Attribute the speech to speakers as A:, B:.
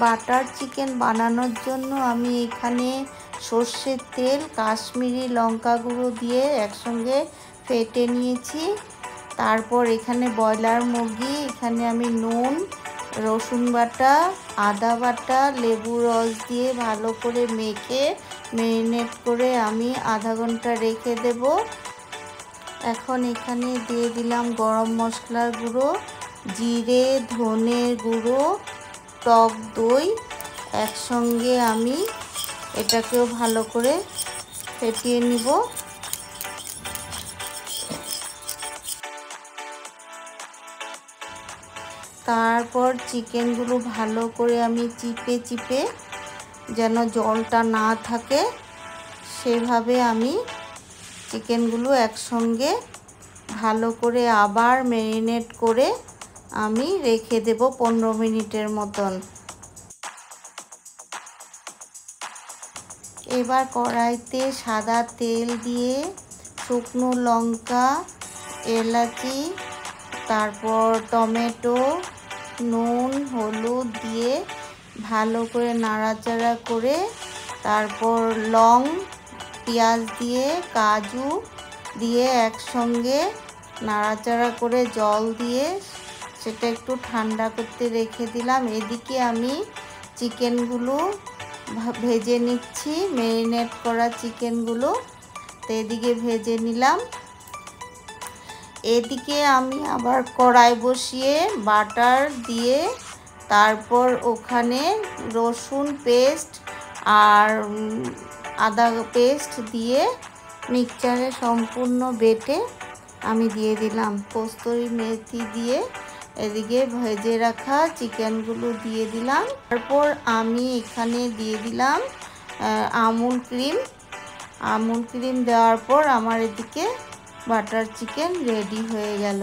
A: Butter chicken বানানোর জন্য আমি এখানে সর্ষের তেল, কাশ্মীরি লঙ্কা গুঁড়ো দিয়ে একসঙ্গে ফেটে নিয়েছি। তারপর এখানে ব্রয়লার মুরগি, এখানে আমি নুন, রসুন বাটা, আদা বাটা, লেবু রস দিয়ে ভালো করে মেখে ম্যারিনেট করে আমি আধা ঘন্টা রেখে দেব। এখন এখানে দিয়ে দিলাম গরম মশলার গুঁড়ো, জিরে, ধনের গুঁড়ো, টক দই। একসঙ্গে আমি এটাকেও ভালো করে ফেটিয়ে নিব। তারপর চিকেনগুলো ভালো করে আমি চিপে চিপে, যেন জলটা না থাকে সেভাবে আমি চিকেনগুলো একসঙ্গে ভালো করে আবার ম্যারিনেট করে আমি রেখে দেব 15 মিনিটের মতন। এবার কড়াইতে সাদা তেল দিয়ে শুকনো লঙ্কা, এলাচি, তারপর টমেটো, নুন, হলুদ দিয়ে ভালো করে নাড়াচাড়া করে, তারপর লং, পেঁয়াজ দিয়ে, কাজু দিয়ে একসঙ্গে নাড়াচাড়া করে জল দিয়ে সেটা একটু ঠান্ডা করতে রেখে দিলাম। এদিকে আমি চিকেনগুলো ভেজে নিচ্ছি, ম্যারিনেট করা চিকেনগুলো তো এদিকে ভেজে নিলাম। এদিকে আমি আবার কড়াই বসিয়ে বাটার দিয়ে, তারপর ওখানে রসুন পেস্ট আর আদা পেস্ট দিয়ে মিক্সচারে সম্পূর্ণ বেটে আমি দিয়ে দিলাম। কস্তুরি মেথি দিয়ে এদিকে ভেজে রাখা চিকেনগুলো দিয়ে দিলাম। তারপর আমি এখানে দিয়ে দিলাম আমুল ক্রিম। আমুল ক্রিম দেওয়ার পর আমার এদিকে বাটার চিকেন রেডি হয়ে গেল।